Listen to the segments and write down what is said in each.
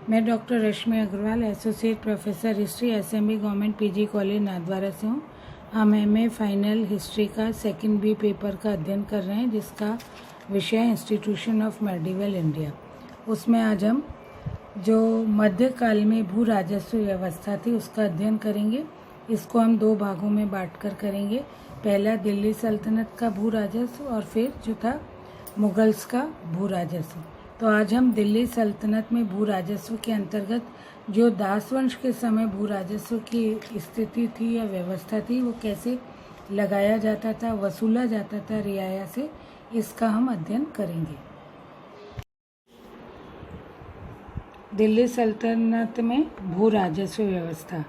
मैं doctor Rashmi Agrawal, associate professor history, SMB government PG college Nathdwara से हूँ। हम एमए फाइनल हिस्ट्री का सेकंड बी पेपर का अध्ययन कर रहे हैं, जिसका विषय इंस्टीट्यूशन ऑफ मेडिवल इंडिया। उसमें आज हम जो मध्यकाल में भू राजस्व व्यवस्था थी उसका अध्ययन करेंगे। इसको हम दो भागों में बांटकर करेंगे। पहला दिल्ली सल्तनत का भू राजस्व और फिर जो था मुगल्स का भू राजस्व। तो आज हम दिल्ली सल्तनत में भू राजस्व के अंतर्गत जो दास वंश के समय भू राजस्व की स्थिति थी या व्यवस्था थी, वो कैसे लगाया जाता था, वसूला जाता था रियाया से, इसका हम अध्ययन करेंगे। दिल्ली सल्तनत में भू राजस्व व्यवस्था।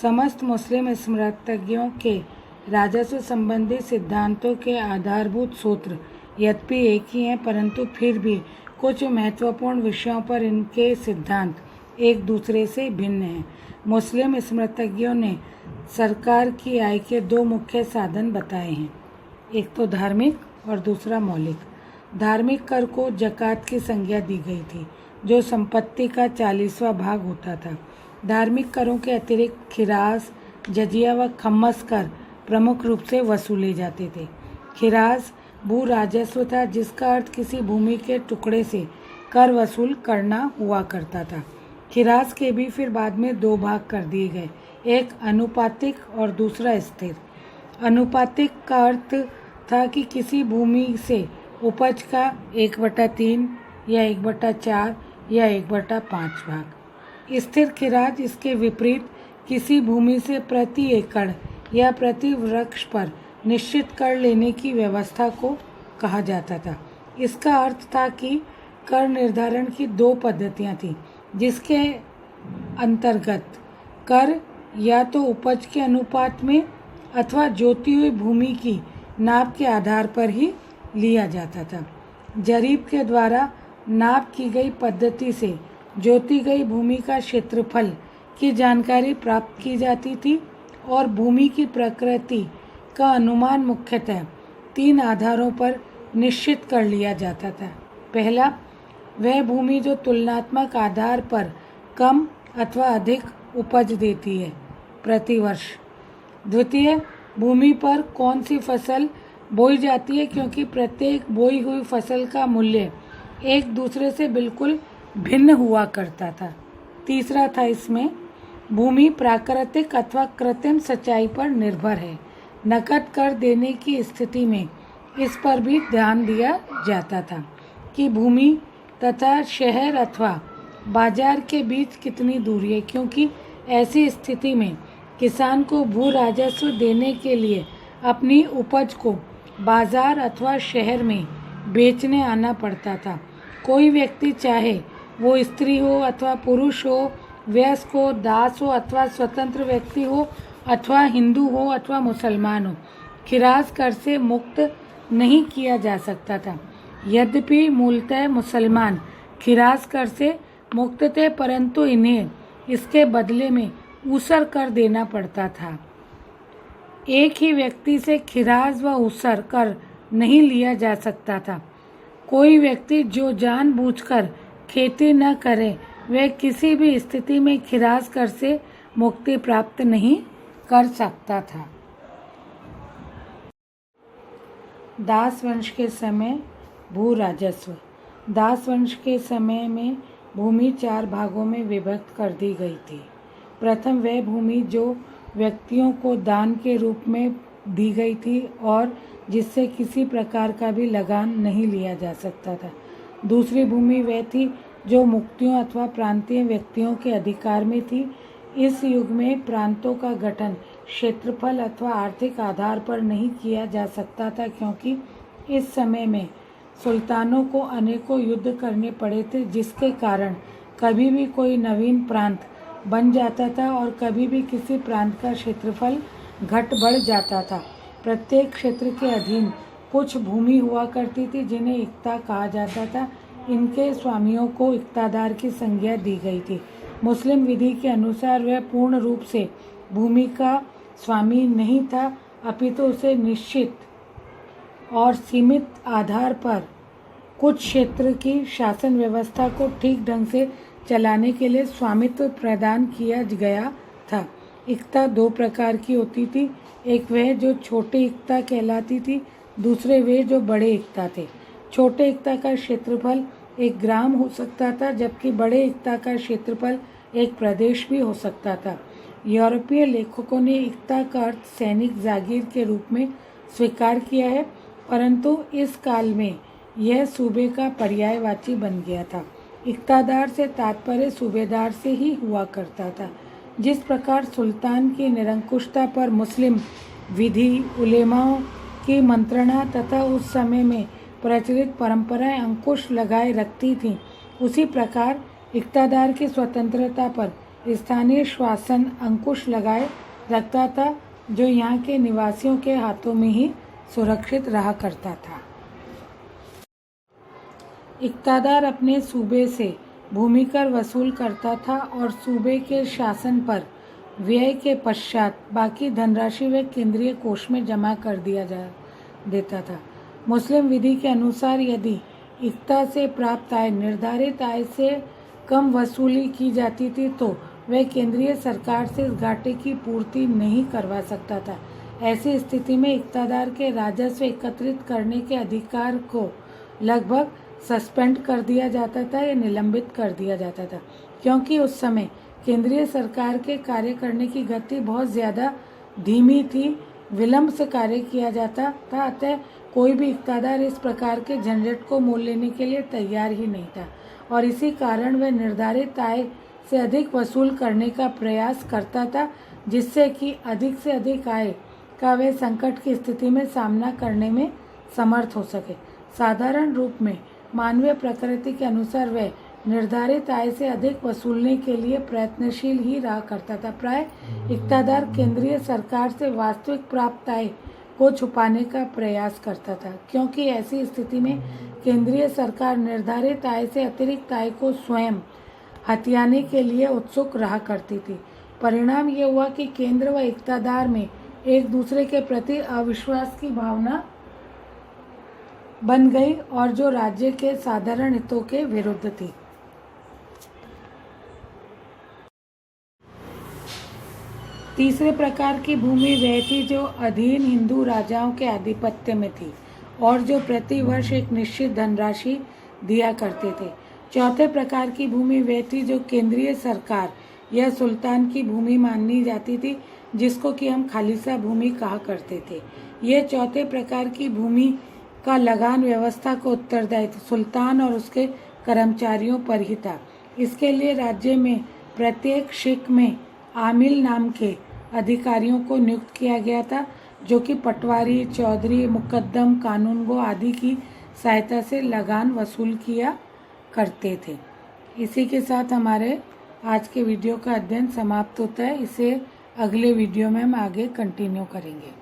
समस्त मुस्लिम स्मृतज्ञों के राजस्व संबंधी सिद्धांतों के आधारभूत सूत्र यद्यपि एक ही हैं, परंतु फिर भी कुछ महत्वपूर्ण विषयों पर इनके सिद्धांत एक दूसरे से भिन्न हैं। मुस्लिम स्मृतज्ञों ने सरकार की आय के दो मुख्य साधन बताए हैं, एक तो धार्मिक और दूसरा मौलिक। धार्मिक कर को जकात की संज्ञा दी गई थी, जो संपत्ति का 40वां भाग होता था। धार्मिक करों के अतिरिक्त खिरास, जजिया व खम्मस कर प्रमुख रूप से वसूले जाते थे। खिरास भू राजस्व था, जिसका अर्थ किसी भूमि के टुकड़े से कर वसूल करना हुआ करता था। खिरास के भी फिर बाद में दो भाग कर दिए गए, एक अनुपातिक और दूसरा स्थिर। अनुपातिक का अर्थ था कि किसी भूमि से उपज का 1/3 या 1/4 या 1/5 भाग। स्थिर खिराज इसके विपरीत किसी भूमि से प्रति एकड़ या प्रति वृक्ष पर निश्चित कर लेने की व्यवस्था को कहा जाता था। इसका अर्थ था कि कर निर्धारण की दो पद्धतियां थीं, जिसके अंतर्गत कर या तो उपज के अनुपात में अथवा जोती हुई भूमि की नाप के आधार पर ही लिया जाता था। जरीब के द्वारा नाप की गई पद्धति से जोती गई भूमि का क्षेत्रफल की जानकारी प्राप्त की जाती थी और भूमि की प्रकृति का अनुमान मुख्यतः 3 आधारों पर निश्चित कर लिया जाता था। पहला, वह भूमि जो तुलनात्मक आधार पर कम अथवा अधिक उपज देती है प्रतिवर्ष। द्वितीय, भूमि पर कौन सी फसल बोई जाती है, क्योंकि प्रत्येक बोई हुई फसल का मूल्य एक दूसरे से बिल्कुल भिन्न हुआ करता था। तीसरा था, इसमें भूमि प्राकृतिक अथवा कृत्रिम सच्चाई पर निर्भर है। नकद कर देने की स्थिति में इस पर भी ध्यान दिया जाता था कि भूमि तथा शहर अथवा बाजार के बीच कितनी दूरी है, क्योंकि ऐसी स्थिति में किसान को भू राजस्व देने के लिए अपनी उपज को बाजार अथवा शहर में बेचने आना पड़ता था। कोई व्यक्ति, चाहे वो स्त्री हो अथवा पुरुष हो, वयस्क हो, दास हो अथवा स्वतंत्र व्यक्ति हो, अथवा हिंदू हो अथवा मुसलमान हो, खिराज कर से मुक्त नहीं किया जा सकता था। यद्यपि मूलतः मुसलमान खिराज कर से मुक्त थे, परंतु इन्हें इसके बदले में ऊसर कर देना पड़ता था। एक ही व्यक्ति से खिराज व ऊसर कर नहीं लिया जा सकता था। कोई व्यक्ति जो जानबूझकर खेती न करे, वह किसी भी स्थिति में खिराज कर से मुक्ति प्राप्त नहीं कर सकता था। दास वंश के समय भू राजस्व। दास वंश के समय में भूमि 4 भागों में विभक्त कर दी गई थी। प्रथम, वह भूमि जो व्यक्तियों को दान के रूप में दी गई थी और जिससे किसी प्रकार का भी लगान नहीं लिया जा सकता था। दूसरी भूमि वह थी जो मुक्तियों अथवा प्रांतीय व्यक्तियों के अधिकार में थी। इस युग में प्रांतों का गठन क्षेत्रफल अथवा आर्थिक आधार पर नहीं किया जा सकता था, क्योंकि इस समय में सुल्तानों को अनेकों युद्ध करने पड़े थे, जिसके कारण कभी भी कोई नवीन प्रांत बन जाता था और कभी भी किसी प्रांत का क्षेत्रफल घट बढ़ जाता था। प्रत्येक क्षेत्र के अधीन कुछ भूमि हुआ करती थी, जिन्हें इक्ता कहा जाता था। इनके स्वामियों को इक्तादार की संज्ञा दी गई थी। मुस्लिम विधि के अनुसार वह पूर्ण रूप से भूमि का स्वामी नहीं था, अपितु उसे निश्चित और सीमित आधार पर कुछ क्षेत्र की शासन व्यवस्था को ठीक ढंग से चलाने के लिए स्वामित्व प्रदान किया गया था। इक्ता दो प्रकार की होती थी, एक वह जो छोटे इक्ता कहलाती थी, दूसरे वे जो बड़े इक्ता थे। छोटे इक्ता का क्षेत्रफल 1 ग्राम हो सकता था, जबकि बड़े इक्ता का क्षेत्रफल 1 प्रदेश भी हो सकता था। यूरोपीय लेखकों ने इक्ता का अर्थ सैनिक जागीर के रूप में स्वीकार किया है, परंतु इस काल में यह सूबे का पर्यायवाची बन गया था। इक्तादार से तात्पर्य सूबेदार से ही हुआ करता था। जिस प्रकार सुल्तान की निरंकुशता पर मुस्लिम विधि उलेमाओं की मंत्रणा तथा उस समय में प्रचलित परंपराएं अंकुश लगाए रखती थीं, उसी प्रकार इक्तादार की स्वतंत्रता पर स्थानीय शासन अंकुश लगाए रखता था, जो यहाँ के निवासियों के हाथों में ही सुरक्षित रहा करता था। इक्तादार अपने सूबे से भूमि कर वसूल करता था और सूबे के शासन पर व्यय के पश्चात बाकी धनराशि वह केंद्रीय कोष में जमा कर दिया देता था। मुस्लिम विधि के अनुसार यदि इक्ता से प्राप्त आय निर्धारित आय से कम वसूली की जाती थी तो वह केंद्रीय सरकार से इस घाटे की पूर्ति नहीं करवा सकता था। ऐसी स्थिति में इक्तादार के राजस्व एकत्रित करने के अधिकार को लगभग सस्पेंड कर दिया जाता था या निलंबित कर दिया जाता था, क्योंकि उस समय केंद्रीय सरकार के कार्य करने की गति बहुत ज़्यादा धीमी थी, विलंब से कार्य किया जाता था। अतः कोई भी इक्तादार इस प्रकार के झंझट को मोल लेने के लिए तैयार ही नहीं था और इसी कारण वह निर्धारित आय से अधिक वसूल करने का प्रयास करता था, जिससे कि अधिक से अधिक आय का वह संकट की स्थिति में सामना करने में समर्थ हो सके। साधारण रूप में मानवीय प्रकृति के अनुसार वह निर्धारित आय से अधिक वसूलने के लिए प्रयत्नशील ही रहा करता था। प्राय इक्तादार केंद्रीय सरकार से वास्तविक प्राप्त आय को छुपाने का प्रयास करता था, क्योंकि ऐसी स्थिति में केंद्रीय सरकार निर्धारित आय से अतिरिक्त आय को स्वयं हथियाने के लिए उत्सुक रहा करती थी। परिणाम ये हुआ कि केंद्र व इक्तादार में एक दूसरे के प्रति अविश्वास की भावना बन गई और जो राज्य के साधारण हितों के विरुद्ध थी। तीसरे प्रकार की भूमि वह थी जो अधीन हिंदू राजाओं के आधिपत्य में थी और जो प्रति वर्ष एक निश्चित धनराशि दिया करते थे। चौथे प्रकार की भूमि वह थी जो केंद्रीय सरकार या सुल्तान की भूमि मानी जाती थी, जिसको कि हम खालिसा भूमि कहा करते थे। यह चौथे प्रकार की भूमि का लगान व्यवस्था को उत्तरदायित्व सुल्तान और उसके कर्मचारियों पर ही था। इसके लिए राज्य में प्रत्येक शिक में आमिल नाम के अधिकारियों को नियुक्त किया गया था, जो कि पटवारी, चौधरी, मुकद्दम, कानूनगो आदि की सहायता से लगान वसूल किया करते थे। इसी के साथ हमारे आज के वीडियो का अध्ययन समाप्त होता है। इसे अगले वीडियो में हम आगे कंटिन्यू करेंगे।